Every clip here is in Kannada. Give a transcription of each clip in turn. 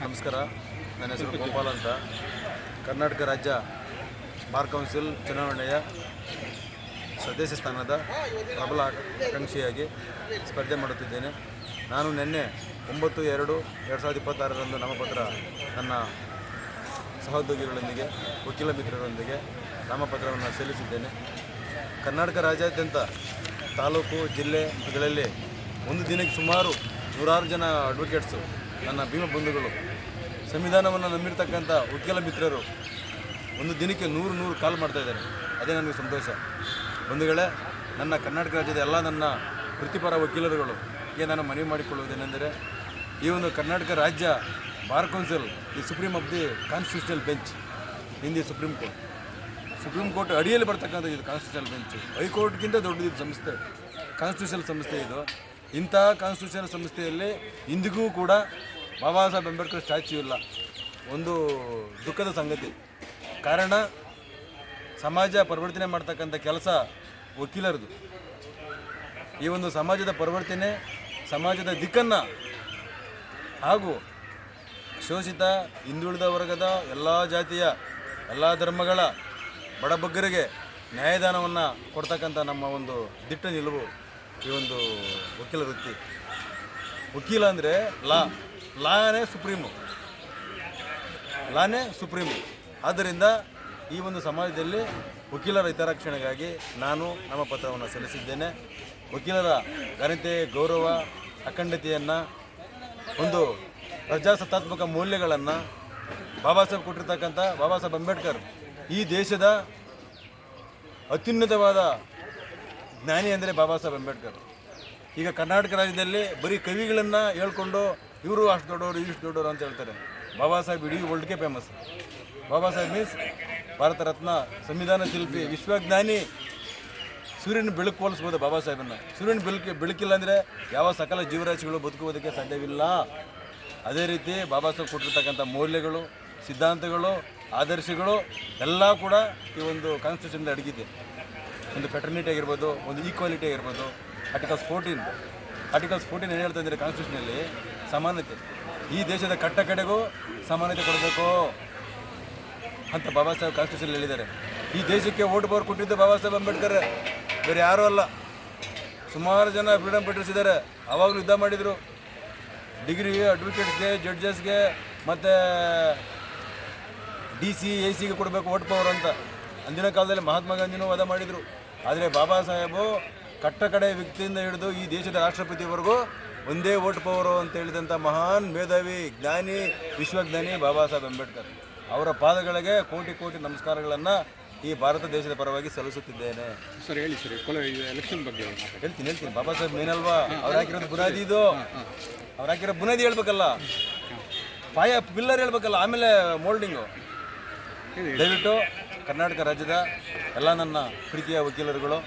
ನಮಸ್ಕಾರ. ನನ್ನ ಹೆಸರು ಗೋಪಾಲ್ ಅಂತ. ಕರ್ನಾಟಕ ರಾಜ್ಯ ಬಾರ್ ಕೌನ್ಸಿಲ್ ಚುನಾವಣೆಯ ಸದಸ್ಯ ಸ್ಥಾನದ ಪ್ರಬಲ ಆಕಾಂಕ್ಷಿಯಾಗಿ ಸ್ಪರ್ಧೆ ಮಾಡುತ್ತಿದ್ದೇನೆ. ನಾನು ನಿನ್ನೆ 9/2/2026 ನಾಮಪತ್ರ ನನ್ನ ಸಹೋದ್ಯೋಗಿಗಳೊಂದಿಗೆ ವಕೀಲ ಮಿತ್ರರೊಂದಿಗೆ ನಾಮಪತ್ರವನ್ನು ಸಲ್ಲಿಸಿದ್ದೇನೆ. ಕರ್ನಾಟಕ ರಾಜ್ಯಾದ್ಯಂತ ತಾಲೂಕು ಜಿಲ್ಲೆಗಳಲ್ಲಿ ಒಂದು ದಿನಕ್ಕೆ ಸುಮಾರು 100 ಜನ ಅಡ್ವೊಕೇಟ್ಸು, ನನ್ನ ಭೀಮ ಬಂಧುಗಳು, ಸಂವಿಧಾನವನ್ನು ನಂಬಿರ್ತಕ್ಕಂಥ ವಕೀಲ ಮಿತ್ರರು ಒಂದು ದಿನಕ್ಕೆ 100 ಕಾಲ್ ಮಾಡ್ತಾಯಿದ್ದಾರೆ. ಅದೇ ನನಗೆ ಸಂತೋಷ. ಬಂಧುಗಳೇ, ನನ್ನ ಕರ್ನಾಟಕ ರಾಜ್ಯದ ಎಲ್ಲ ನನ್ನ ವೃತ್ತಿಪರ ವಕೀಲರುಗಳಿಗೆ ನಾನು ಮನವಿ ಮಾಡಿಕೊಳ್ಳುವುದೇನೆಂದರೆ, ಈ ಒಂದು ಕರ್ನಾಟಕ ರಾಜ್ಯ bar council the supreme of the constitutional bench in the supreme court ಅಡಿಯಲ್ಲಿ ಬರ್ತಕ್ಕಂಥ ಇದು ಕಾನ್ಸ್ಟಿಟ್ಯೂಷನಲ್ ಬೆಂಚ್. ಹೈಕೋರ್ಟ್ಗಿಂತ ದೊಡ್ಡದು ಸಂಸ್ಥೆ, ಕಾನ್ಸ್ಟಿಟ್ಯೂಷನಲ್ ಸಂಸ್ಥೆ ಇದು. ಇಂಥ ಕಾನ್ಸ್ಟಿಟ್ಯೂಷನಲ್ ಸಂಸ್ಥೆಯಲ್ಲಿ ಇಂದಿಗೂ ಕೂಡ ಬಾಬಾ ಸಾಹೇಬ್ ಅಂಬೇಡ್ಕರ್ ಸ್ಟ್ಯಾಚ್ಯೂ ಇಲ್ಲ. ಒಂದು ದುಃಖದ ಸಂಗತಿ. ಕಾರಣ, ಸಮಾಜ ಪರಿವರ್ತನೆ ಮಾಡ್ತಕ್ಕಂಥ ಕೆಲಸ ವಕೀಲರದು. ಈ ಒಂದು ಸಮಾಜದ ಪರಿವರ್ತನೆ, ಸಮಾಜದ ದಿಕ್ಕನ್ನು ಹಾಗೂ ಶೋಷಿತ ಹಿಂದುಳಿದ ವರ್ಗದ ಎಲ್ಲ ಜಾತಿಯ ಎಲ್ಲ ಧರ್ಮಗಳ ಬಡಬಗ್ಗರಿಗೆ ನ್ಯಾಯದಾನವನ್ನು ಕೊಡ್ತಕ್ಕಂಥ ನಮ್ಮ ಒಂದು ದಿಟ್ಟ ನಿಲುವು ಈ ಒಂದು ವಕೀಲ ವೃತ್ತಿ. ವಕೀಲ ಅಂದರೆ ಲಾನೇ ಸುಪ್ರೀಮು. ಆದ್ದರಿಂದ ಈ ಒಂದು ಸಮಾಜದಲ್ಲಿ ವಕೀಲರ ಹಿತರಕ್ಷಣೆಗಾಗಿ ನಾನು ನಾಮಪತ್ರವನ್ನು ಸಲ್ಲಿಸಿದ್ದೇನೆ. ವಕೀಲರ ಘನತೆ, ಗೌರವ, ಅಖಂಡತೆಯನ್ನು, ಒಂದು ಪ್ರಜಾಸತ್ತಾತ್ಮಕ ಮೌಲ್ಯಗಳನ್ನು ಬಾಬಾ ಸಾಹೇಬ್ ಕೊಟ್ಟಿರ್ತಕ್ಕಂಥ ಬಾಬಾ ಸಾಹೇಬ್ ಅಂಬೇಡ್ಕರ್ ಈ ದೇಶದ ಅತ್ಯುನ್ನತವಾದ ಜ್ಞಾನಿ ಅಂದರೆ ಬಾಬಾ ಸಾಹೇಬ್ ಅಂಬೇಡ್ಕರ್. ಈಗ ಕರ್ನಾಟಕ ರಾಜ್ಯದಲ್ಲಿ ಬರೀ ಕವಿಗಳನ್ನು ಹೇಳ್ಕೊಂಡು ಇವರು ಅಷ್ಟು ದೊಡ್ಡವರು ಇಷ್ಟು ದೊಡ್ಡವರು ಅಂತ ಹೇಳ್ತಾರೆ. ಬಾಬಾ ಸಾಹೇಬ್ ಇಡೀ ವರ್ಲ್ಡ್ಗೆ ಫೇಮಸ್. ಬಾಬಾ ಸಾಹೇಬ್ ಮೀನ್ಸ್ ಭಾರತ ರತ್ನ, ಸಂವಿಧಾನ ಶಿಲ್ಪಿ, ವಿಶ್ವಜ್ಞಾನಿ. ಸೂರ್ಯನ ಬೆಳಕು ಹೋಲಿಸ್ಬೋದು ಬಾಬಾ ಸಾಹೇಬನ್ನು. ಸೂರ್ಯನ ಬೆಳಕಿಲ್ಲ ಅಂದರೆ ಯಾವ ಸಕಲ ಜೀವರಾಶಿಗಳು ಬದುಕುವುದಕ್ಕೆ ಸಾಧ್ಯವಿಲ್ಲ. ಅದೇ ರೀತಿ ಬಾಬಾ ಸಾಹೇಬ್ ಕೊಟ್ಟಿರ್ತಕ್ಕಂಥ ಮೌಲ್ಯಗಳು, ಸಿದ್ಧಾಂತಗಳು, ಆದರ್ಶಗಳು ಎಲ್ಲ ಕೂಡ ಈ ಒಂದು ಕಾನ್ಸ್ಟಿಟ್ಯೂಷನ್ದಲ್ಲಿ ಅಡಗಿದೆ. ಒಂದು ಫೆಟರ್ನಿಟಿ ಆಗಿರ್ಬೋದು, ಒಂದು ಈಕ್ವಾಲಿಟಿ ಆಗಿರ್ಬೋದು. ಆರ್ಟಿಕಲ್ಸ್ 14 ಏನು ಹೇಳ್ತಾ ಇದ್ದಾರೆ ಕಾನ್ಸ್ಟಿಟ್ಯೂಷನಲ್ಲಿ? ಸಮಾನತೆ. ಈ ದೇಶದ ಕಟ್ಟ ಕಡೆಗೂ ಸಮಾನತೆ ಕೊಡಬೇಕು ಅಂತ ಬಾಬಾ ಸಾಹೇಬ್ ಕಾನ್ಸ್ಟಿಟ್ಯೂಷನ್ ಹೇಳಿದ್ದಾರೆ. ಈ ದೇಶಕ್ಕೆ ವೋಟ್ ಪವರ್ ಕೊಟ್ಟಿದ್ದು ಬಾಬಾ ಸಾಹೇಬ್ ಅಂಬೇಡ್ಕರ್, ಬೇರೆ ಯಾರೂ ಅಲ್ಲ. ಸುಮಾರು ಜನ ಫ್ರೀಡಮ್ ಫೈಟರ್ಸ್ ಇದ್ದಾರೆ, ಆವಾಗಲೂ ಯುದ್ಧ ಮಾಡಿದರು. ಡಿಗ್ರಿ ಅಡ್ವೊಕೇಟ್ಸ್ಗೆ, ಜಡ್ಜಸ್ಗೆ ಮತ್ತು DC AC ಕೊಡಬೇಕು ವೋಟ್ ಪವರ್ ಅಂತ ಅಂದಿನ ಕಾಲದಲ್ಲಿ ಮಹಾತ್ಮ ಗಾಂಧಿನೂ ವಾದ ಮಾಡಿದರು. ಆದರೆ ಬಾಬಾ ಸಾಹೇಬು ಕಟ್ಟ ಕಡೆ ವ್ಯಕ್ತಿಯಿಂದ ಹಿಡಿದು ಈ ದೇಶದ ರಾಷ್ಟ್ರಪತಿವರೆಗೂ ಒಂದೇ ವೋಟ್ ಪವರು ಅಂತ ಹೇಳಿದಂಥ ಮಹಾನ್ ಮೇಧಾವಿ, ಜ್ಞಾನಿ, ವಿಶ್ವಜ್ಞಾನಿ ಬಾಬಾ ಸಾಹೇಬ್ ಅಂಬೇಡ್ಕರ್. ಅವರ ಪಾದಗಳಿಗೆ ಕೋಟಿ ನಮಸ್ಕಾರಗಳನ್ನು ಈ ಭಾರತ ದೇಶದ ಪರವಾಗಿ ಸಲ್ಲಿಸುತ್ತಿದ್ದೇನೆ. ಸರ್ ಹೇಳಿ ಸರ್, ಎಲೆಕ್ಷನ್ ಬಗ್ಗೆ ಹೇಳ್ತೀನಿ. ಬಾಬಾ ಸಾಹೇಬ್ ಮೇನಲ್ವಾ? ಅವ್ರು ಹಾಕಿರೋದು ಬುನಾದಿ. ಇದು ಅವ್ರು ಹಾಕಿರೋ ಬುನಾದಿ ಹೇಳ್ಬೇಕಲ್ಲ, ಪಿಲ್ಲರ್ ಹೇಳ್ಬೇಕಲ್ಲ, ಆಮೇಲೆ ಮೋಲ್ಡಿಂಗು. ದಯವಿಟ್ಟು ಕರ್ನಾಟಕ ರಾಜ್ಯದ ಎಲ್ಲ ನನ್ನ ಪ್ರೀತಿಯ ವಕೀಲರುಗಳು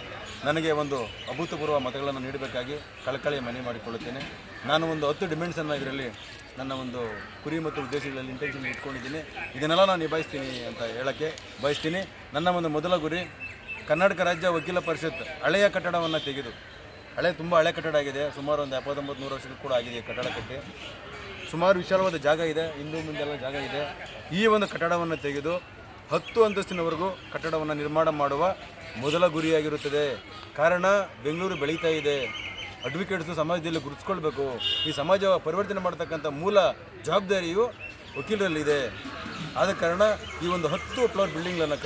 ನನಗೆ ಒಂದು ಅಭೂತಪೂರ್ವ ಮತಗಳನ್ನು ನೀಡಬೇಕಾಗಿ ಕಳಕಳಿಯ ಮನವಿ ಮಾಡಿಕೊಳ್ಳುತ್ತೇನೆ. ನಾನು ಒಂದು 10 ಡಿಮ್ಯಾಂಡ್ಸನ್ನು ಇದರಲ್ಲಿ ನನ್ನ ಒಂದು ಗುರಿ ಮತ್ತು ಉದ್ದೇಶಗಳಲ್ಲಿ ಇಂಟೆನ್ಷನ್ ಇಟ್ಕೊಂಡಿದ್ದೀನಿ. ಇದನ್ನೆಲ್ಲ ನಾನು ನಿಭಾಯಿಸ್ತೀನಿ ಅಂತ ಹೇಳೋಕ್ಕೆ ಬಯಸ್ತೀನಿ. ನನ್ನ ಒಂದು ಮೊದಲ ಗುರಿ, ಕರ್ನಾಟಕ ರಾಜ್ಯ ವಕೀಲ ಪರಿಷತ್ ಹಳೆಯ ಕಟ್ಟಡವನ್ನು ತೆಗೆದು, ತುಂಬ ಹಳೆ ಕಟ್ಟಡ ಆಗಿದೆ, ಸುಮಾರು ಒಂದು 79-100 ವರ್ಷಗಳು ಕೂಡ ಆಗಿದೆ ಕಟ್ಟಡ ಕಟ್ಟಿ. ಸುಮಾರು ವಿಶಾಲವಾದ ಜಾಗ ಇದೆ, ಹಿಂದೂ ಮುಂದೆಲ್ಲ ಜಾಗ ಇದೆ. ಈ ಒಂದು ಕಟ್ಟಡವನ್ನು ತೆಗೆದು 10 ಅಂತಸ್ತಿನವರೆಗೂ ಕಟ್ಟಡವನ್ನು ನಿರ್ಮಾಣ ಮಾಡುವ ಮೊದಲ ಗುರಿಯಾಗಿರುತ್ತದೆ. ಕಾರಣ, ಬೆಂಗಳೂರು ಬೆಳೀತಾ ಇದೆ. ಅಡ್ವೊಕೇಟ್ಸು ಸಮಾಜದಲ್ಲಿ ಗುರುತಿಸ್ಕೊಳ್ಬೇಕು. ಈ ಸಮಾಜ ಪರಿವರ್ತನೆ ಮಾಡ್ತಕ್ಕಂಥ ಮೂಲ ಜವಾಬ್ದಾರಿಯು ವಕೀಲರಲ್ಲಿದೆ. ಆದ ಕಾರಣ ಈ ಒಂದು 10 ಫ್ಲೋರ್ ಬಿಲ್ಡಿಂಗ್ಗಳನ್ನು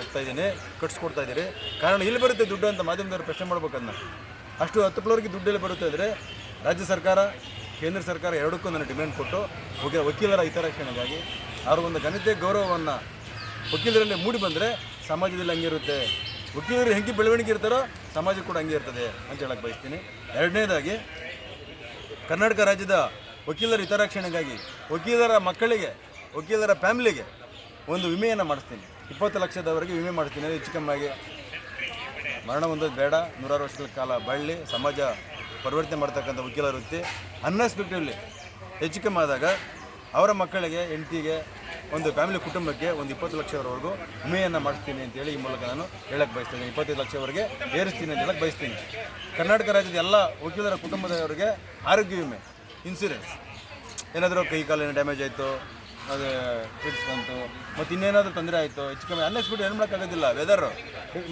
ಕಟ್ಸ್ಕೊಡ್ತಾ ಇದ್ದೀರಿ. ಕಾರಣ, ಇಲ್ಲಿ ಬರುತ್ತೆ ದುಡ್ಡು ಅಂತ ಮಾಧ್ಯಮದವರು ಪ್ರಶ್ನೆ ಮಾಡ್ಬೇಕನ್ನ. ಅಷ್ಟು 10 ಫ್ಲೋರ್ಗೆ ದುಡ್ಡೆಲ್ಲ ಬರುತ್ತೆ ಅಂದರೆ ರಾಜ್ಯ ಸರ್ಕಾರ, ಕೇಂದ್ರ ಸರ್ಕಾರ ಎರಡಕ್ಕೂ ನಾನು ಡಿಮ್ಯಾಂಡ್ ಕೊಟ್ಟು ವಕೀಲರ ಹಿತರಕ್ಷಣೆಗಾಗಿ ಅವ್ರ ಒಂದು ಘನತೆ, ಗೌರವವನ್ನು ವಕೀಲರಲ್ಲಿ ಮೂಡಿ ಬಂದರೆ ಸಮಾಜದಲ್ಲಿ ಹಂಗೆ ಇರುತ್ತೆ. ವಕೀಲರು ಹೆಂಗೆ ಬೆಳವಣಿಗೆ ಇರ್ತಾರೋ ಸಮಾಜ ಕೂಡ ಹಂಗೆ ಇರ್ತದೆ ಅಂತ ಹೇಳಕ್ಕೆ ಬಯಸ್ತೀನಿ. ಎರಡನೇದಾಗಿ, ಕರ್ನಾಟಕ ರಾಜ್ಯದ ವಕೀಲರ ಹಿತರಕ್ಷಣೆಗಾಗಿ ವಕೀಲರ ಮಕ್ಕಳಿಗೆ, ವಕೀಲರ ಫ್ಯಾಮಿಲಿಗೆ ಒಂದು ವಿಮೆಯನ್ನು ಮಾಡಿಸ್ತೀನಿ. 20 ಲಕ್ಷದವರೆಗೆ ವಿಮೆ ಮಾಡಿಸ್ತೀನಿ. ಹೆಚ್ಚು ಕಮ್ಮಿಯಾಗಿ ಮರಣ ಹೊಂದೋದು ಬೇಡ. 100 ವರ್ಷಗಳ ಕಾಲ ಬಾಳಿ ಸಮಾಜ ಪರಿವರ್ತನೆ ಮಾಡ್ತಕ್ಕಂಥ ವಕೀಲರ ವೃತ್ತಿ ಅನ್ಎಕ್ಸ್ಪೆಕ್ಟಿವ್ಲಿ ಹೆಚ್ಚು ಕಮ್ಮಿ ಆದಾಗ ಅವರ ಮಕ್ಕಳಿಗೆ, ಹೆಂಡತಿಗೆ, ಒಂದು ಫ್ಯಾಮಿಲಿ ಕುಟುಂಬಕ್ಕೆ ಒಂದು 20 ಲಕ್ಷವರೆಗೂ ವಿಮೆಯನ್ನು ಮಾಡಿಸ್ತೀನಿ ಅಂತೇಳಿ ಈ ಮೂಲಕ ನಾನು ಹೇಳಕ್ಕೆ ಬಯಸ್ತೀನಿ. 25 ಲಕ್ಷವರೆಗೆ ಏರಿಸ್ತೀನಿ ಅಂತ ಹೇಳಕ್ಕೆ ಬಯಸ್ತೀನಿ. ಕರ್ನಾಟಕ ರಾಜ್ಯದ ಎಲ್ಲ ವಕೀಲರ ಕುಟುಂಬದವರಿಗೆ ಆರೋಗ್ಯ ವಿಮೆ, ಇನ್ಸೂರೆನ್ಸ್, ಏನಾದರೂ ಕೈ ಕಾಲಿನ ಡ್ಯಾಮೇಜ್ ಆಯಿತು, ಅದು ಫಿಟ್ಸ್ ಬಂತು ಮತ್ತು ಇನ್ನೇನಾದರೂ ತೊಂದರೆ ಆಯಿತು ಹೆಚ್ಚು ಕಮ್ಮಿ ಅನ್ಎಕ್ಸ್ಪೆಕ್ಟೆಡ್ ಏನು ಮಾಡೋಕ್ಕಾಗೋದಿಲ್ಲ ವೆದರು.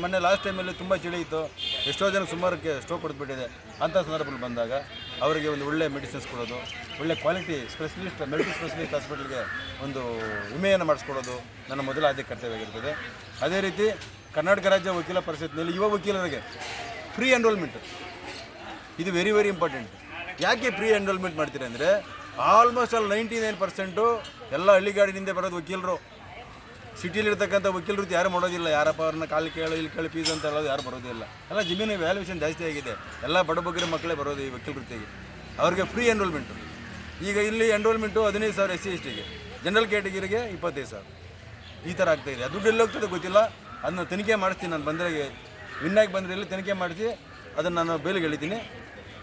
ಮೊನ್ನೆ ಲಾಸ್ಟ್ ಟೈಮಲ್ಲಿ ತುಂಬ ಚಳಿ ಇತ್ತು, ಎಷ್ಟೋ ಜನಕ್ಕೆ ಸುಮಾರಕ್ಕೆ ಸ್ಟ್ರೋಕ್ ಹೊಡೆದ್ಬಿಟ್ಟಿದೆ. ಅಂಥ ಸಂದರ್ಭದಲ್ಲಿ ಬಂದಾಗ ಅವರಿಗೆ ಒಂದು ಒಳ್ಳೆ ಮೆಡಿಸಿನ್ಸ್ ಕೊಡೋದು, ಒಳ್ಳೆ ಕ್ವಾಲಿಟಿ ಸ್ಪೆಷಲಿಸ್ಟ್ ಮೆಡಿಕಲ್ ಸ್ಪೆಷಲಿಸ್ಟ್ ಹಾಸ್ಪಿಟಲ್ಗೆ ಒಂದು ವಿಮೆಯನ್ನು ಮಾಡಿಸ್ಕೊಡೋದು ನನ್ನ ಮೊದಲ ಆದ್ಯ ಕರ್ತವ್ಯವಾಗಿರ್ತದೆ. ಅದೇ ರೀತಿ ಕರ್ನಾಟಕ ರಾಜ್ಯ ವಕೀಲ ಪರಿಷತ್ನಲ್ಲಿ ಯುವ ವಕೀಲರಿಗೆ ಫ್ರೀ ಎನ್ರೋಲ್ಮೆಂಟ್, ಇದು ವೆರಿ ವೆರಿ ಇಂಪಾರ್ಟೆಂಟ್. ಯಾಕೆ ಫ್ರೀ ಎನ್ರೋಲ್ಮೆಂಟ್ ಮಾಡ್ತೀರಿ ಅಂದರೆ ಆಲ್ಮೋಸ್ಟ್ ಆಲ್ 99% ಎಲ್ಲ ಹಳ್ಳಿಗಾಡಿನಿಂದ ಬರೋದು ವಕೀಲರು. ಸಿಟಿಲಿರ್ತಕ್ಕಂಥ ವಕೀಲ ವೃತ್ತಿ ಯಾರು ಮಾಡೋದಿಲ್ಲ. ಯಾರಪ್ಪ ಅವ್ರನ್ನ ಕಾಲು ಕೇಳು ಇಲ್ಲಿ ಕೇಳಿ ಫೀಸ್ ಅಂತ ಹೇಳೋದು ಯಾರು ಬರೋದಿಲ್ಲ. ಎಲ್ಲ ಜಮೀನು ವ್ಯಾಲ್ಯೂಷನ್ ಜಾಸ್ತಿ ಆಗಿದೆ, ಎಲ್ಲ ಬಡಬಗ್ಗರ ಮಕ್ಕಳೇ ಬರೋದು ಈ ವಕೀಲ ವೃತ್ತಿಗೆ. ಅವ್ರಿಗೆ ಫ್ರೀ ಎನ್ರೋಲ್ಮೆಂಟು. ಈಗ ಇಲ್ಲಿ ಎನ್ರೋಲ್ಮೆಂಟು 15,000 SC STಗೆ, ಜನರಲ್ ಕ್ಯಾಟಗಿರಿಗೆ 25,000 ಈ ಥರ ಆಗ್ತಾಯಿದೆ. ಅದು ದುಡ್ಡು ಎಲ್ಲಿ ಹೋಗ್ತದೆ ಗೊತ್ತಿಲ್ಲ. ಅದನ್ನ ತನಿಖೆ ಮಾಡಿಸ್ತೀನಿ, ನಾನು ಬಂದರೆ ವಿನ್ನಾಗಿ ಬಂದರೆ ಎಲ್ಲ ತನಿಖೆ ಮಾಡಿಸಿ ಅದನ್ನು ನಾನು ಬೇಲಿಗೆ ಎಳಿತೀನಿ,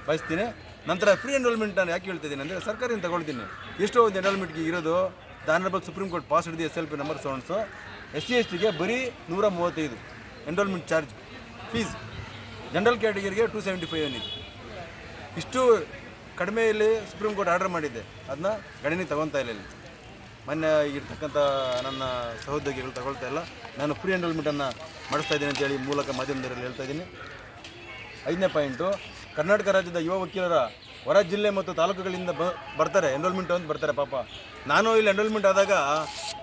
ಬಯಸ್ತೀನಿ. ನಂತರ ಫ್ರೀ ಎನ್ರೋಲ್ಮೆಂಟ್ ನಾನು ಯಾಕೆ ಹೇಳ್ತಿದ್ದೀನಿ ಅಂದರೆ ಸರ್ಕಾರದಿಂದ ತಗೊಳ್ತೀನಿ. ಎಷ್ಟೋ ಒಂದು ಎನ್ರೋಲ್ಮೆಂಟ್ಗೆ ಇರೋದು the honourable supreme court pass ಹಿಡಿದು SLP ನಂಬರ್ ಸೌಂಡ್ಸು SC STಗೆ ಬರೀ 135 ಎನ್ರೋಲ್ಮೆಂಟ್ ಚಾರ್ಜ್ ಫೀಸ್, ಜನರಲ್ ಕ್ಯಾಟಗಿರಿಗೆ 275 ಏನಿದೆ. ಇಷ್ಟು ಕಡಿಮೆಯಲ್ಲಿ ಸುಪ್ರೀಂ ಕೋರ್ಟ್ ಆರ್ಡರ್ ಮಾಡಿದ್ದೆ, ಅದನ್ನ ಗಣನೆ ತಗೊತಾ ಇಲ್ಲ. ಇಲ್ಲಿ ಮೊನ್ನೆ ಇರ್ತಕ್ಕಂಥ ನನ್ನ ಸಹೋದ್ಯೋಗಿಗಳು ತಗೊಳ್ತಾ ಇಲ್ಲ. ನಾನು ಫ್ರೀ ಎನ್ರೋಲ್ಮೆಂಟನ್ನು ಮಾಡಿಸ್ತಾ ಇದ್ದೀನಿ ಅಂತೇಳಿ ಮೂಲಕ ಮಾಧ್ಯಮದಲ್ಲಿ ಹೇಳ್ತಾ ಇದ್ದೀನಿ. 5ನೇ ಪಾಯಿಂಟು, ಕರ್ನಾಟಕ ರಾಜ್ಯದ ಯುವ ವಕೀಲರ ಹೊರ ಜಿಲ್ಲೆ ಮತ್ತು ತಾಲೂಕುಗಳಿಂದ ಬರ್ತಾರೆ ಎನ್ರೋಲ್ಮೆಂಟ್ ಅಂತ ಬರ್ತಾರೆ. ಪಾಪ ನಾನು ಇಲ್ಲಿ ಎನ್ರೋಲ್ಮೆಂಟ್ ಆದಾಗ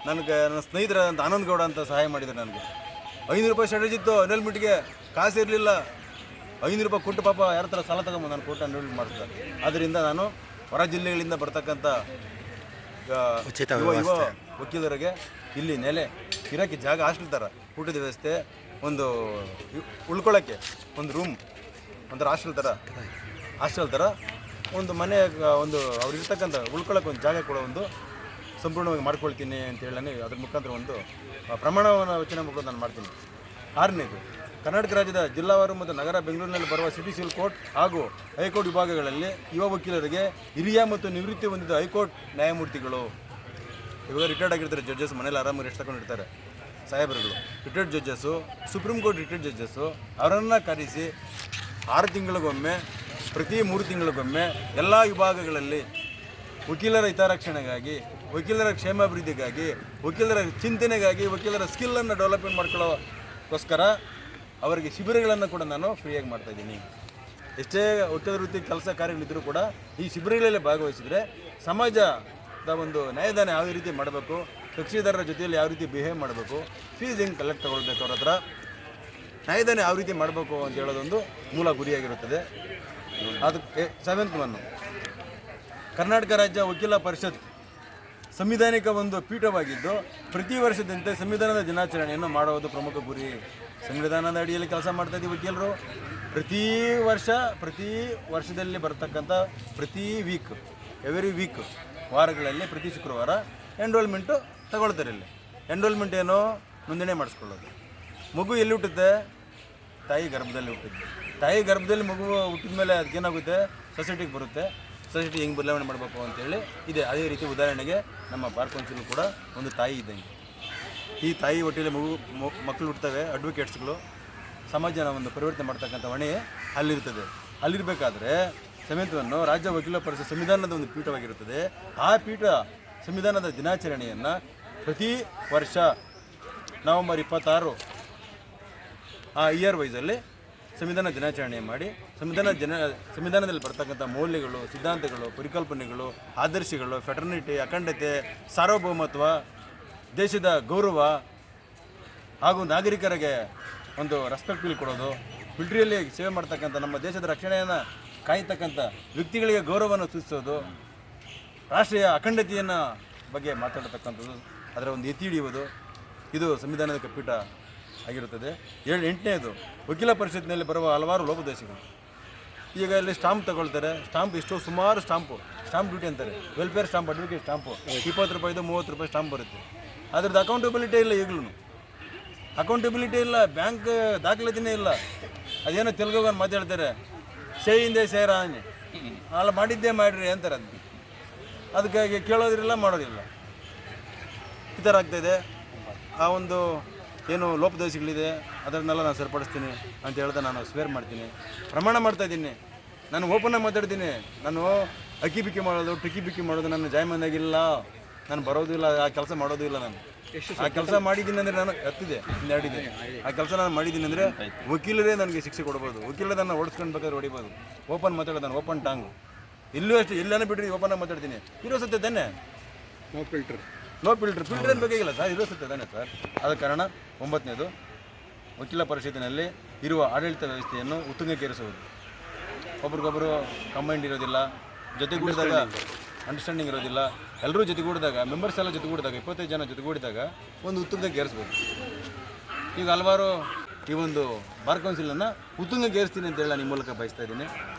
ನನಗೆ ನನ್ನ ಸ್ನೇಹಿತರಾದಂಥ ಆನಂದ್ ಗೌಡ ಅಂತ ಸಹಾಯ ಮಾಡಿದ್ದಾರೆ. ನನಗೆ 500 ರೂಪಾಯಿ ಸ್ಟ್ರಾಟಜಿ ಇತ್ತು, ಎನ್ರೋಲ್ಮೆಂಟ್ಗೆ ಕಾಸು ಇರಲಿಲ್ಲ. 500 ರೂಪಾಯಿ ಕೊಟ್ಟು ಪಾಪ ಯಾರ ಹತ್ರ ಸಾಲ ತಗೊಂಡು ನಾನು ಕೊಟ್ಟು ಎನ್ರೋಲ್ಮೆಂಟ್ ಮಾಡ್ತಾರೆ. ಆದ್ದರಿಂದ ನಾನು ಹೊರ ಜಿಲ್ಲೆಗಳಿಂದ ಬರ್ತಕ್ಕಂಥ ಯುವ ವಕೀಲರಿಗೆ ಇಲ್ಲಿ ನೆಲೆ ಇರೋಕ್ಕೆ ಜಾಗ, ಹಾಸ್ಟೆಲ್ ಥರ ಊಟದ ವ್ಯವಸ್ಥೆ, ಒಂದು ಉಳ್ಕೊಳ್ಳೋಕ್ಕೆ ಒಂದು ರೂಮ್, ಒಂಥರ ಹಾಸ್ಟೆಲ್ ಥರ ಒಂದು ಮನೆ, ಒಂದು ಅವ್ರು ಇರ್ತಕ್ಕಂಥ ಉಳ್ಕೊಳ್ಳೋಕೆ ಒಂದು ಜಾಗ ಕೂಡ ಒಂದು ಸಂಪೂರ್ಣವಾಗಿ ಮಾಡ್ಕೊಳ್ತೀನಿ ಅಂತೇಳಿ ನಾನು ಅದ್ರ ಮುಖಾಂತರ ಒಂದು ಪ್ರಮಾಣವನ್ನು ವಚನ ಮುಖಾಂತರ ನಾನು ಮಾಡ್ತೀನಿ. 6ನೇದು, ಕರ್ನಾಟಕ ರಾಜ್ಯದ ಜಿಲ್ಲಾವಾರು ಮತ್ತು ನಗರ ಬೆಂಗಳೂರಿನಲ್ಲಿ ಬರುವ ಸಿಟಿ ಸಿವಿಲ್ ಕೋರ್ಟ್ ಹಾಗೂ ಹೈಕೋರ್ಟ್ ವಿಭಾಗಗಳಲ್ಲಿ ಯುವ ವಕೀಲರಿಗೆ ಹಿರಿಯ ಮತ್ತು ನಿವೃತ್ತಿ ಹೊಂದಿದ ಹೈಕೋರ್ಟ್ ನ್ಯಾಯಮೂರ್ತಿಗಳು, ಇವಾಗ ರಿಟೈರ್ಡ್ ಆಗಿರ್ತಾರೆ ಜಡ್ಜಸ್, ಮನೇಲಿ ಆರಾಮಾಗಿ ರೆಸ್ಟ್ ತಗೊಂಡಿರ್ತಾರೆ ಸಾಹೇಬರುಗಳು, retired judges, supreme court retired judges, ಅವರನ್ನು ಕರೆಸಿ 6 ತಿಂಗಳಿಗೊಮ್ಮೆ, ಪ್ರತಿ 3 ತಿಂಗಳಿಗೊಮ್ಮೆ ಎಲ್ಲ ವಿಭಾಗಗಳಲ್ಲಿ ವಕೀಲರ ಹಿತರಕ್ಷಣೆಗಾಗಿ, ವಕೀಲರ ಕ್ಷೇಮಾಭಿವೃದ್ಧಿಗಾಗಿ, ವಕೀಲರ ಚಿಂತನೆಗಾಗಿ, ವಕೀಲರ ಸ್ಕಿಲ್ಲನ್ನು ಡೆವಲಪ್ಮೆಂಟ್ ಮಾಡ್ಕೊಳ್ಳೋಕ್ಕೋಸ್ಕರ ಅವರಿಗೆ ಶಿಬಿರಗಳನ್ನು ಕೂಡ ನಾನು ಫ್ರೀಯಾಗಿ ಮಾಡ್ತಾಯಿದ್ದೀನಿ. ಎಷ್ಟೇ ವಕೀಲ ವೃತ್ತಿ ಕೆಲಸ ಕಾರ್ಯಗಳಿದ್ದರೂ ಕೂಡ ಈ ಶಿಬಿರಗಳಲ್ಲಿ ಭಾಗವಹಿಸಿದರೆ ಸಮಾಜದ ಒಂದು ನ್ಯಾಯದಾನ ಯಾವ ರೀತಿ ಮಾಡಬೇಕು, ಕಕ್ಷಿದಾರರ ಜೊತೆಯಲ್ಲಿ ಯಾವ ರೀತಿ ಬಿಹೇವ್ ಮಾಡಬೇಕು, ಫೀಸ್ ಹೆಂಗೆ ಕಲೆಕ್ಟ್ ತಗೊಳ್ಬೇಕು, ಅವ್ರ ಹತ್ರ ನ್ಯಾಯದಾನ ಯಾವ ರೀತಿ ಮಾಡಬೇಕು ಅಂತ ಹೇಳೋದೊಂದು ಮೂಲ ಗುರಿಯಾಗಿರುತ್ತದೆ. ಅದಕ್ಕೆ 7th ಒನ್, ಕರ್ನಾಟಕ ರಾಜ್ಯ ವಕೀಲ ಪರಿಷತ್ ಸಂವಿಧಾನಿಕ ಒಂದು ಪೀಠವಾಗಿದ್ದು ಪ್ರತಿ ವರ್ಷದಂತೆ ಸಂವಿಧಾನದ ದಿನಾಚರಣೆಯನ್ನು ಮಾಡುವುದು ಪ್ರಮುಖ ಗುರಿ. ಸಂವಿಧಾನದ ಅಡಿಯಲ್ಲಿ ಕೆಲಸ ಮಾಡ್ತಾಯಿದ್ದೀವಿ ವಕೀಲರು. ಪ್ರತಿ ವರ್ಷದಲ್ಲಿ ಬರ್ತಕ್ಕಂಥ ಪ್ರತಿ ವೀಕ್, ಎವ್ರಿ ವೀಕ್ ವಾರಗಳಲ್ಲಿ ಪ್ರತಿ ಶುಕ್ರವಾರ ಎನ್ರೋಲ್ಮೆಂಟು ತಗೊಳ್ತಾರೆ. ಇಲ್ಲಿ ಎನ್ರೋಲ್ಮೆಂಟ್ ಏನು, ನೋಂದಣಿ ಮಾಡಿಸ್ಕೊಳ್ಳೋದು. ಮಗು ಎಲ್ಲಿ ಹುಟ್ಟುತ್ತೆ, ತಾಯಿ ಗರ್ಭದಲ್ಲಿ ಹುಟ್ಟುತ್ತೆ. ತಾಯಿ ಗರ್ಭದಲ್ಲಿ ಮಗು ಹುಟ್ಟಿದ ಮೇಲೆ ಅದಕ್ಕೇನಾಗುತ್ತೆ, ಸೊಸೈಟಿಗೆ ಬರುತ್ತೆ. ಸೊಸೈಟಿ ಹೆಂಗೆ ಬದಲಾವಣೆ ಮಾಡಬೇಕು ಅಂತೇಳಿ ಇದೆ. ಅದೇ ರೀತಿ ಉದಾಹರಣೆಗೆ ನಮ್ಮ ಬಾರ್ ಕೌನ್ಸಿಲ್ ಕೂಡ ಒಂದು ತಾಯಿ ಇದ್ದಂಗೆ. ಈ ತಾಯಿ ಹೊಟ್ಟೆಯಲ್ಲಿ ಮಕ್ಕಳು ಹುಡ್ತವೆ, ಅಡ್ವೊಕೇಟ್ಸ್ಗಳು ಸಮಾಜನ ಒಂದು ಪರಿವರ್ತನೆ ಮಾಡ್ತಕ್ಕಂಥ ಹೊಣೆ ಅಲ್ಲಿರ್ತದೆ. ಅಲ್ಲಿರಬೇಕಾದ್ರೆ 7th ಒನ್, ರಾಜ್ಯ ವಕೀಲ ಪರಿಷತ್ ಸಂವಿಧಾನದ ಒಂದು ಪೀಠವಾಗಿರುತ್ತದೆ. ಆ ಪೀಠ ಸಂವಿಧಾನದ ದಿನಾಚರಣೆಯನ್ನು ಪ್ರತಿ ವರ್ಷ ನವೆಂಬರ್ 26 ಆ ಇಯರ್ ವೈಸಲ್ಲಿ ಸಂವಿಧಾನ ದಿನಾಚರಣೆ ಮಾಡಿ ಸಂವಿಧಾನದಲ್ಲಿ ಬರ್ತಕ್ಕಂಥ ಮೌಲ್ಯಗಳು, ಸಿದ್ಧಾಂತಗಳು, ಪರಿಕಲ್ಪನೆಗಳು, ಆದರ್ಶಗಳು, ಫೆಟರ್ನಿಟಿ, ಅಖಂಡತೆ, ಸಾರ್ವಭೌಮತ್ವ, ದೇಶದ ಗೌರವ ಹಾಗೂ ನಾಗರಿಕರಿಗೆ ಒಂದು ರೆಸ್ಪೆಕ್ಟ್ ಫೀಲ್ ಕೊಡೋದು, ಮಿಲಿಟರಿಯಲ್ಲಿ ಸೇವೆ ಮಾಡ್ತಕ್ಕಂಥ ನಮ್ಮ ದೇಶದ ರಕ್ಷಣೆಯನ್ನು ಕಾಯ್ತಕ್ಕಂಥ ವ್ಯಕ್ತಿಗಳಿಗೆ ಗೌರವವನ್ನು ಸೂಚಿಸೋದು, ರಾಷ್ಟ್ರೀಯ ಅಖಂಡತೆಯನ್ನು ಬಗ್ಗೆ ಮಾತಾಡತಕ್ಕಂಥದ್ದು, ಅದರ ಒಂದು ಎತ್ತಿ ಹಿಡಿಯುವುದು, ಇದು ಸಂವಿಧಾನದ ಪೀಠ ಆಗಿರುತ್ತದೆ. 8ನೇದು, ವಕೀಲ ಪರಿಷತ್ನಲ್ಲಿ ಬರುವ ಹಲವಾರು ಲೋಪದೋಷಗಳು. ಈಗ ಇಲ್ಲಿ ಸ್ಟಾಂಪ್ ತಗೊಳ್ತಾರೆ. ಸ್ಟಾಂಪ್ ಸುಮಾರು ಸ್ಟಾಂಪ್ ಡ್ಯೂಟಿ ಅಂತಾರೆ. ವೆಲ್ಫೇರ್ ಸ್ಟಾಂಪ್, ಅಡ್ವೊಕೇಟ್ ಸ್ಟಾಂಪು 20 ರೂಪಾಯಿದು 30 ರೂಪಾಯಿ ಸ್ಟಾಂಪ್ ಬರುತ್ತೆ. ಅದ್ರದ್ದು ಅಕೌಂಟಬಿಲಿಟಿ ಇಲ್ಲ. ಈಗಲೂ ಅಕೌಂಟಬಿಲಿಟಿ ಇಲ್ಲ, ಬ್ಯಾಂಕ್ ದಾಖಲಾತಿನೇ ಇಲ್ಲ. ಅದೇನೋ ತೆಲುಗುಗಾನ ಮಾತಾಡ್ತಾರೆ, ಸೇಯಿಂದೆ ಸೇರಾನೆ, ಅಲ್ಲ ಮಾಡಿದ್ದೇ ಮಾಡಿರಿ ಅಂತಾರೆ. ಅದಕ್ಕಾಗಿ ಕೇಳೋದಿಲ್ಲ, ಮಾಡೋದಿಲ್ಲ. ಈ ಥರ ಆಗ್ತಾಯಿದೆ. ಆ ಒಂದು ಏನು ಲೋಪದೋಷಗಳಿದೆ ಅದನ್ನೆಲ್ಲ ನಾನು ಸರಿಪಡಿಸ್ತೀನಿ ಅಂತ ಹೇಳ್ದೆ. ನಾನು ಸ್ವೇರ್ ಮಾಡ್ತೀನಿ, ಪ್ರಮಾಣ ಮಾಡ್ತಾಯಿದ್ದೀನಿ. ನಾನು ಓಪನ್ನಾಗಿ ಮಾತಾಡ್ತೀನಿ. ನಾನು ಅಕ್ಕಿ ಬಿಕ್ಕಿ ಮಾಡೋದು, ಟಿಕ್ಕಿ ಬಿಕ್ಕಿ ಮಾಡೋದು ನನ್ನ ಜಾಯಮಾನಾಗಿಲ್ಲ. ನಾನು ಬರೋದು ಇಲ್ಲ, ಆ ಕೆಲಸ ಮಾಡೋದು ಇಲ್ಲ. ನಾನು ಆ ಕೆಲಸ ಮಾಡಿದ್ದೀನಿ ಅಂದರೆ ನಾನು ಹತ್ತಿದೆ ಹಿಂದಾಡಿದೆ. ಆ ಕೆಲಸ ನಾನು ಮಾಡಿದ್ದೀನಿ ಅಂದರೆ ವಕೀಲರೇ ನನಗೆ ಶಿಕ್ಷೆ ಕೊಡ್ಬೋದು, ವಕೀಲರೇ ನನ್ನ ಓಡಿಸ್ಕೊಂಡು ಬೇಕಾದ್ರೆ ಹೊಡಿಬೋದು. ಓಪನ್ ಮಾತಾಡೋದು, ನಾನು ಓಪನ್ ಟಾಂಗು. ಇಲ್ಲೂ ಅಷ್ಟೇ, ಎಲ್ಲಾನು ಬಿಟ್ಟರೆ ಓಪನಾಗಿ ಮಾತಾಡ್ತೀನಿ. ಇರೋ ಸತ್ಯ ತಾನೆ, ನೋ ಫಿಲ್ಟರ್ ಫಿಲ್ಟರ್ ಏನು ಬೇಕಾಗಿಲ್ಲ ಸರ್, ಇರೋ ಸತ್ಯ ತಾನೆ ಸರ್. ಆದ ಕಾರಣ 9ನೇದು ವಕೀಲ ಪರಿಷತ್ತಿನಲ್ಲಿ ಇರುವ ಆಡಳಿತ ವ್ಯವಸ್ಥೆಯನ್ನು ಉತ್ತುಂಗಕ್ಕೇರಿಸುವುದು. ಒಬ್ರಿಗೊಬ್ಬರು ಕಂಬೈಂಡ್ ಇರೋದಿಲ್ಲ, ಜೊತೆಗೂಡಿದಾಗ ಅಂಡರ್ಸ್ಟ್ಯಾಂಡಿಂಗ್ ಇರೋದಿಲ್ಲ. ಎಲ್ಲರೂ ಜೊತೆಗೂಡಿದಾಗ, ಮೆಂಬರ್ಸ್ ಎಲ್ಲ ಜೊತೆಗೂಡಿದಾಗ, 25 ಜನ ಜೊತೆಗೂಡಿದಾಗ ಒಂದು ಉತ್ತುಂಗಕ್ಕೆ ಏರಿಸ್ಬೋದು. ಈಗ ಹಲವಾರು ಈ ಒಂದು ಬಾರ್ ಕೌನ್ಸಿಲನ್ನು ಉತ್ತುಂಗಕ್ಕೆ ಏರಿಸ್ತೀನಿ ಅಂತೇಳಿ ನಾನು ಈ ಮೂಲಕ ಬಯಸ್ತಾ ಇದ್ದೀನಿ.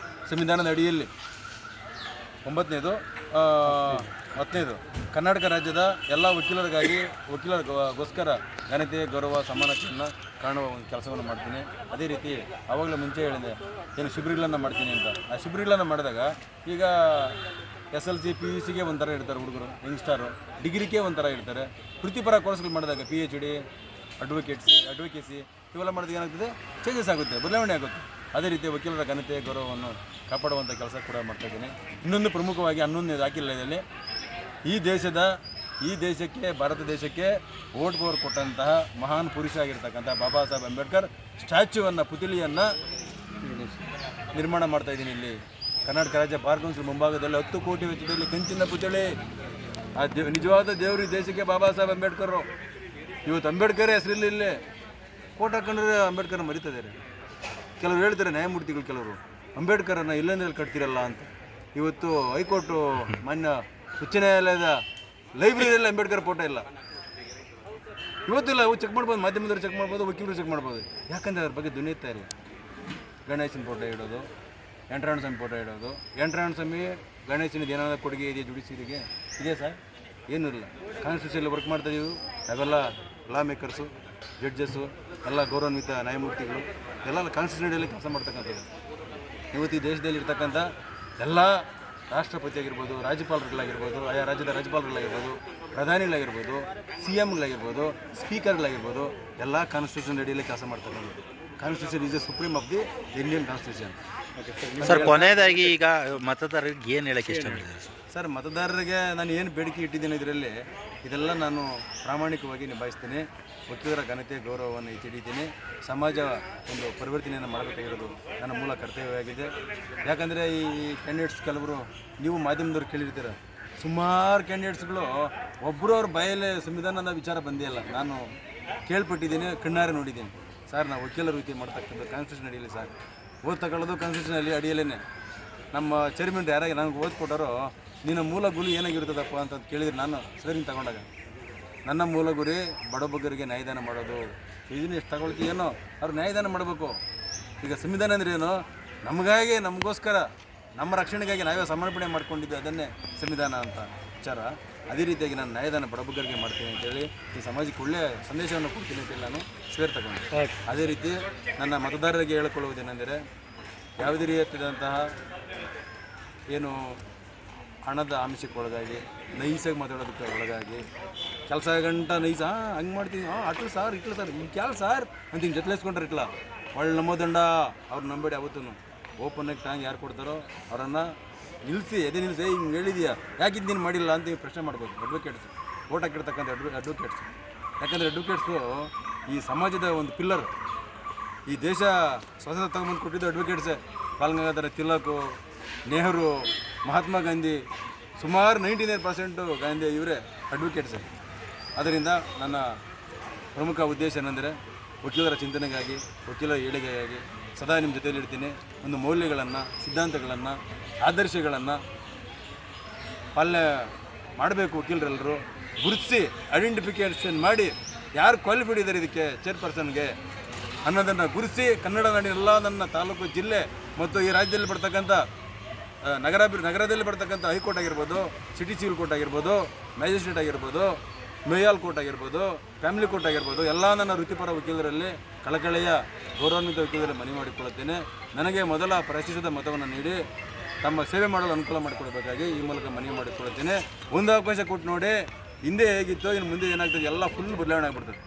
ಸಂವಿಧಾನದ ಅಡಿಯಲ್ಲಿ 9ನೇದು. 10ನೇದು ಕರ್ನಾಟಕ ರಾಜ್ಯದ ಎಲ್ಲ ವಕೀಲರಿಗೋಸ್ಕರ ಘನತೆ, ಗೌರವ, ಸಮಾನತೆಯನ್ನು ಕಾಣುವ ಒಂದು ಕೆಲಸವನ್ನು ಮಾಡ್ತೀನಿ. ಅದೇ ರೀತಿ ಆವಾಗಲೇ ಮುಂಚೆ ಹೇಳಿದೆ ಏನು ಶಿಬಿರಗಳನ್ನು ಮಾಡ್ತೀನಿ ಅಂತ. ಆ ಶಿಬಿರಗಳನ್ನು ಮಾಡಿದಾಗ ಈಗ SLC PUCಗೆ ಒಂಥರ ಇರ್ತಾರೆ ಹುಡುಗರು, ಯಂಗ್ಸ್ಟಾರು, ಡಿಗ್ರಿಗೆ ಒಂಥರ ಇರ್ತಾರೆ. ವೃತ್ತಿಪರ ಕೋರ್ಸ್ಗಳು ಮಾಡಿದಾಗ PhD, ಅಡ್ವೊಕೇಸಿ ಇವೆಲ್ಲ ಮಾಡಿದಾಗ ಏನಾಗ್ತದೆ, ಚೇಂಜಸ್ ಆಗುತ್ತೆ, ಬದಲಾವಣೆ ಆಗುತ್ತೆ. ಅದೇ ರೀತಿ ವಕೀಲರ ಘನತೆ, ಗೌರವವನ್ನು ಕಾಪಾಡುವಂಥ ಕೆಲಸ ಕೂಡ ಮಾಡ್ತಾಯಿದ್ದೀನಿ. ಇನ್ನೊಂದು ಪ್ರಮುಖವಾಗಿ 11ನೇದು ಹಾಕಿಲ್ಲದಲ್ಲಿ ಈ ದೇಶಕ್ಕೆ, ಭಾರತ ದೇಶಕ್ಕೆ ವೋಟ್ ಪವರ್ ಕೊಟ್ಟಂತಹ ಮಹಾನ್ ಪುರುಷ ಆಗಿರ್ತಕ್ಕಂಥ ಬಾಬಾ ಸಾಹೇಬ್ ಅಂಬೇಡ್ಕರ್ ಸ್ಟ್ಯಾಚ್ಯೂವನ್ನು, ಪುತ್ಥಳಿಯನ್ನು ನಿರ್ಮಾಣ ಮಾಡ್ತಾಯಿದ್ದೀನಿ. ಇಲ್ಲಿ ಕರ್ನಾಟಕ ರಾಜ್ಯ ಬಾರ್ ಕೌನ್ಸಿಲ್ ಮುಂಭಾಗದಲ್ಲಿ 10 ಕೋಟಿ ವೆಚ್ಚದಲ್ಲಿ ಕಂಚಿನ ಪುತ್ಥಳಿ. ಆ ನಿಜವಾದ ದೇವರು ಈ ದೇಶಕ್ಕೆ ಬಾಬಾ ಸಾಹೇಬ್ ಅಂಬೇಡ್ಕರ್. ಇವತ್ತು ಅಂಬೇಡ್ಕರ್ ಹೆಸರಿಲ್ಲ, ಇಲ್ಲೇ ಕೋಟ್ ಹಾಕೊಂಡ್ರೆ ಅಂಬೇಡ್ಕರ್ ಮರಿತಿದ್ದಾರೆ. ಕೆಲವರು ಹೇಳ್ತಾರೆ, ನ್ಯಾಯಮೂರ್ತಿಗಳು ಕೆಲವರು, ಅಂಬೇಡ್ಕರನ್ನು ಇಲ್ಲಂದ್ರೆ ಕಟ್ತಿರಲ್ಲ ಅಂತ. ಇವತ್ತು ಹೈಕೋರ್ಟು ಮಾನ್ಯ ಉಚ್ಚ ನ್ಯಾಯಾಲಯದ ಲೈಬ್ರರಿಯಲ್ಲಿ ಅಂಬೇಡ್ಕರ್ ಫೋಟೋ ಇಲ್ಲ, ಇವತ್ತಿಲ್ಲ. ಅವು ಚೆಕ್ ಮಾಡ್ಬೋದು, ಮಾಧ್ಯಮದವರು ಚೆಕ್ ಮಾಡ್ಬೋದು, ವಕೀಲರು ಚೆಕ್ ಮಾಡ್ಬೋದು. ಯಾಕಂದರೆ ಅದ್ರ ಬಗ್ಗೆ ಧ್ವನಿ ಎತ್ತಾ ಇಲ್ಲ. ಗಣೇಶನ ಫೋಟೋ ಇಡೋದು, ಎಂಟ್ರಾಣ ಸ್ವಾಮಿ ಫೋಟೋ ಇಡೋದು. ಎಂಟ್ರಾಣ ಸ್ವಾಮಿ ಗಣೇಶನಿಗೆ ಏನಾದರೂ ಕೊಡುಗೆ ಇದೆಯಾ ಜುಡಿಷಿಯರಿಗೆ? ಇದೆ ಸರ್, ಏನೂ ಇಲ್ಲ. ಕಾನ್ಸ್ಟಿಟ್ಯೂಷನಲ್ಲಿ ವರ್ಕ್ ಮಾಡ್ತಾಯಿದ್ದೀವಿ ನಾವೆಲ್ಲ, ಲಾ ಮೇಕರ್ಸು, ಜಡ್ಜಸ್ಸು, ಎಲ್ಲ ಗೌರವಾನ್ವಿತ ನ್ಯಾಯಮೂರ್ತಿಗಳು ಎಲ್ಲ ಕಾನ್ಸ್ಟಿಟ್ಯೂಷನಲ್ಲಿ ಕೆಲಸ ಮಾಡ್ತಕ್ಕಂಥದ್ದು. ಇವತ್ತು ಈ ದೇಶದಲ್ಲಿ ಇರ್ತಕ್ಕಂಥ ಎಲ್ಲ ರಾಷ್ಟ್ರಪತಿ ಆಗಿರ್ಬೋದು, ರಾಜ್ಯಪಾಲರುಗಳಾಗಿರ್ಬೋದು, ಆಯಾ ರಾಜ್ಯದ ರಾಜ್ಯಪಾಲರುಗಳಾಗಿರ್ಬೋದು, ಪ್ರಧಾನಿಗಳಾಗಿರ್ಬೋದು, CMಗಳಾಗಿರ್ಬೋದು, ಸ್ಪೀಕರ್ಗಳಾಗಿರ್ಬೋದು, ಎಲ್ಲ ಕಾನ್ಸ್ಟಿಟ್ಯೂಷನ್ ಅಡಿಯಲ್ಲಿ ಕೆಲಸ ಮಾಡ್ತಕ್ಕಂಥದ್ದು. Constitution is A supreme of the Indian constitution. Sir, ಕೊನೆಯದಾಗಿ ಈಗ ಮತದಾರರಿಗೆ ಏನು ಹೇಳಕ್ಕೆ ಇಷ್ಟಪಡ್ತೀರಾ ಸರ್? ಮತದಾರರಿಗೆ ನಾನು ಏನು ಬೇಡಿಕೆ ಇಟ್ಟಿದ್ದೀನಿ ಇದರಲ್ಲಿ, ಇದೆಲ್ಲ ನಾನು ಪ್ರಾಮಾಣಿಕವಾಗಿ ನಿಭಾಯಿಸ್ತೀನಿ. ವಕೀಲರ ಘನತೆ, ಗೌರವವನ್ನು ಎತ್ತಿ ಹಿಡಿತೀನಿ. ಸಮಾಜ ಒಂದು ಪರಿವರ್ತನೆಯನ್ನು ಮಾಡಬೇಕಾಗಿರೋದು ನನ್ನ ಮೂಲ ಕರ್ತವ್ಯವಾಗಿದೆ. ಯಾಕಂದರೆ ಈ ಕ್ಯಾಂಡಿಡೇಟ್ಸ್ ಕೆಲವರು, ನೀವು ಮಾಧ್ಯಮದವ್ರು ಕೇಳಿರ್ತೀರ, ಸುಮಾರು ಕ್ಯಾಂಡಿಡೇಟ್ಸ್ಗಳು ಒಬ್ಬರು ಅವ್ರ ಬಾಯಲ್ಲೇ ಸಂವಿಧಾನದ ವಿಚಾರ ಬಂದೇ ಇಲ್ಲ. ನಾನು ಕೇಳ್ಪಟ್ಟಿದ್ದೀನಿ, ಕಣ್ಣಾರೆ ನೋಡಿದ್ದೀನಿ. ಸರ್, ನಾವು ವಕೀಲ ವೃತ್ತಿ ಮಾಡ್ತಕ್ಕಂಥ ಕಾನ್ಸ್ಟಿಟ್ಯೂಷನ್ ಅಡಿಯಲ್ಲಿ ಸರ್ ಓದ್ ತಗೊಳ್ಳೋದು ಕಾನ್ಸ್ಟಿಟ್ಯೂಷನಲ್ಲಿ ಅಡಿಯಲ್ಲೇ. ನಮ್ಮ ಚೇರ್ಮನ್ ಯಾರಾಗಿ ನನಗೆ ಓದ್ ಕೊಟ್ಟರೋ, ನಿನ್ನ ಮೂಲ ಗುರಿ ಏನಾಗಿರ್ತದಪ್ಪ ಅಂತ ಕೇಳಿದ್ರೆ, ನಾನು ಸರಿ ತಗೊಂಡಾಗ ನನ್ನ ಮೂಲ ಗುರಿ ಬಡಬಗ್ಗರಿಗೆ ನ್ಯಾಯದಾನ ಮಾಡೋದು. ಇದನ್ನ ಎಷ್ಟು ತಗೊಳ್ತೀಯೇನೋ ಅವ್ರು ನ್ಯಾಯದಾನ ಮಾಡಬೇಕು. ಈಗ ಸಂವಿಧಾನ ಅಂದರೆ ಏನು? ನಮಗಾಗಿ, ನಮಗೋಸ್ಕರ, ನಮ್ಮ ರಕ್ಷಣೆಗಾಗಿ ನಾವೇ ಸಮರ್ಪಣೆ ಮಾಡ್ಕೊಂಡಿದ್ದು, ಅದನ್ನೇ ಸಂವಿಧಾನ ಅಂತ ವಿಚಾರ. ಅದೇ ರೀತಿಯಾಗಿ ನಾನು ನ್ಯಾಯದಾನ ಬಡಬಗ್ಗರಿಗೆ ಮಾಡ್ತೀನಿ ಅಂತೇಳಿ ಈ ಸಮಾಜಕ್ಕೆ ಒಳ್ಳೆಯ ಸಂದೇಶವನ್ನು ಕೊಡ್ತೀನಿ ಅಂತೇಳಿ ನಾನು ಸೇರ್ ತಗೊಂಡೆ. ಅದೇ ರೀತಿ ನನ್ನ ಮತದಾರರಿಗೆ ಹೇಳಿಕೊಳ್ಳುವುದೇನೆಂದರೆ, ಯಾವುದೇ ರೀತಿಯಾದಂತಹ ಏನು ಹಣದ ಆಮಿಷಕ್ಕೆ ಒಳಗಾಗಿ, ನೈಸಾಗಿ ಮಾತಾಡೋದಕ್ಕೆ ಒಳಗಾಗಿ, ಕೆಲಸ ಗಂಟ ನೈಸ ಹಂಗೆ ಮಾಡ್ತೀನಿ, ಅಟ್ಲು ಸಾರ್ ಇಟ್ಲು ಸರ್ ಹಿಂಗೆ ಕ್ಯಾಲ್ ಸಾರ್ ಅಂತ ಹಿಂಗೆ ಜೊತೆಲೇಸ್ಕೊಂಡ್ರೆ ಇಟ್ಲ ಒಳ್ಳೆ ನಮ್ಮೋದಂಡ. ಅವ್ರು ನಂಬೇಡಿ ಯಾವತ್ತೂ. ಓಪನ್ನಾಗಿ ಟಾಂಗ್ ಯಾರು ಕೊಡ್ತಾರೋ ಅವರನ್ನು ನಿಲ್ಲಿಸಿ, ಎದೆ ನಿಲ್ಲಿಸಿ, ಹಿಂಗೆ ಹೇಳಿದೆಯಾ, ಯಾಕಿದ್ದು ನೀನು ಮಾಡಿಲ್ಲ ಅಂತ ಪ್ರಶ್ನೆ ಮಾಡ್ಬೋದು. ಅಡ್ವೊಕೇಟ್ಸು, ಓಟ್ ಹಾಕಿರ್ತಕ್ಕಂಥ ಅಡ್ವೊಕೇಟ್ಸು. ಯಾಕಂದರೆ ಅಡ್ವೊಕೇಟ್ಸು ಈ ಸಮಾಜದ ಒಂದು ಪಿಲ್ಲರ್. ಈ ದೇಶ ಸ್ವಾತಂತ್ರ್ಯ ತಗೊಂಬಂದು ಕೊಟ್ಟಿದ್ದು ಅಡ್ವೊಕೇಟ್ಸೇ. ಬಾಲ್ ಗಂಗಾಧರ ತಿಲಕ್, ನೆಹರು, ಮಹಾತ್ಮ ಗಾಂಧಿ, ಸುಮಾರು 99% ಗಾಂಧಿ ಇವರೇ ಅಡ್ವೊಕೇಟ್ಸೇ. ಅದರಿಂದ ನನ್ನ ಪ್ರಮುಖ ಉದ್ದೇಶ ಏನೆಂದರೆ, ವಕೀಲರ ಚಿಂತನೆಗಾಗಿ, ವಕೀಲರ ಏಳಿಗೆಗಾಗಿ ಸದಾ ನಿಮ್ಮ ಜೊತೆಯಲ್ಲಿರ್ತೀನಿ. ಒಂದು ಮೌಲ್ಯಗಳನ್ನು, ಸಿದ್ಧಾಂತಗಳನ್ನು, ಆದರ್ಶಗಳನ್ನು ಪಾಲನೆ ಮಾಡಬೇಕು. ವಕೀಲರೆಲ್ಲರೂ ಗುರುತಿಸಿ ಐಡೆಂಟಿಫಿಕೇಷನ್ ಮಾಡಿ, ಯಾರು ಕ್ವಾಲಿಫೈಡ್ ಇದ್ದಾರೆ ಇದಕ್ಕೆ ಚೇರ್ಪರ್ಸನ್ಗೆ ಅನ್ನೋದನ್ನು ಗುರುತಿಸಿ, ಕನ್ನಡ ನಾಡಿನೆಲ್ಲ ನನ್ನ ತಾಲೂಕು, ಜಿಲ್ಲೆ ಮತ್ತು ಈ ರಾಜ್ಯದಲ್ಲಿ ಬರ್ತಕ್ಕಂಥ ನಗರದಲ್ಲಿ ಬರ್ತಕ್ಕಂಥ ಹೈಕೋರ್ಟ್ ಆಗಿರ್ಬೋದು, ಸಿಟಿ ಸಿವಿಲ್ ಕೋರ್ಟ್ ಆಗಿರ್ಬೋದು, ಮ್ಯಾಜಿಸ್ಟ್ರೇಟ್ ಆಗಿರ್ಬೋದು, ಮೇಯಾಲ್ ಕೋರ್ಟ್ ಆಗಿರ್ಬೋದು, ಫ್ಯಾಮಿಲಿ ಕೋರ್ಟ್ ಆಗಿರ್ಬೋದು, ಎಲ್ಲ ನನ್ನ ವೃತ್ತಿಪರ ವಕೀಲರಲ್ಲಿ ಕಳಕಳಿಯ ಗೌರವಾನ್ವಿತ ವಕೀಲರಲ್ಲಿ ಮನವಿ ಮಾಡಿಕೊಳ್ಳುತ್ತೇನೆ. ನನಗೆ ಮೊದಲ ಪ್ರತಿಶತದ ಮತವನ್ನು ನೀಡಿ ತಮ್ಮ ಸೇವೆ ಮಾಡಲು ಅನುಕೂಲ ಮಾಡಿಕೊಡಬೇಕಾಗಿ ಈ ಮೂಲಕ ಮನವಿ ಮಾಡಿಕೊಳ್ಳುತ್ತೇನೆ. ಒಂದು ಅವಕಾಶ ಕೊಟ್ಟು ನೋಡಿ, ಹಿಂದೆ ಹೇಗಿತ್ತು, ಇನ್ನು ಮುಂದೆ ಏನಾಗ್ತದೆ, ಎಲ್ಲ ಫುಲ್ ಬದಲಾವಣೆ ಆಗಿಬಿಡ್ತದೆ.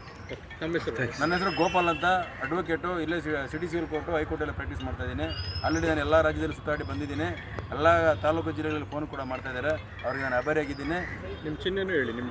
ನಮ್ಮ ಹೆಸರು ನನ್ನ ಹೆಸರು ಗೋಪಾಲ್ ಅಂತ, ಅಡ್ವೊಕೇಟು. ಇಲ್ಲೇ ಸಿಟಿ ಸಿವಿಲ್ ಕೋರ್ಟು, ಹೈಕೋರ್ಟಲ್ಲೇ ಪ್ರಾಕ್ಟೀಸ್ ಮಾಡ್ತಾ ಇದ್ದೀನಿ. ಆಲ್ರೆಡಿ ನಾನು ಎಲ್ಲ ರಾಜ್ಯದಲ್ಲಿ ಸುತ್ತಾಡಿ ಬಂದಿದ್ದೀನಿ. ಎಲ್ಲ ತಾಲೂಕು ಜಿಲ್ಲೆಗಳಲ್ಲಿ ಫೋನ್ ಕೂಡ ಮಾಡ್ತಾ ಇದ್ದಾರೆ. ಅವ್ರಿಗೆ ನಾನು ಆಭಾರಿಯಾಗಿದ್ದೀನಿ. ನಿಮ್ಮ ಚಿಹ್ನೆನೂ ಹೇಳಿ, ನಿಮ್ಮ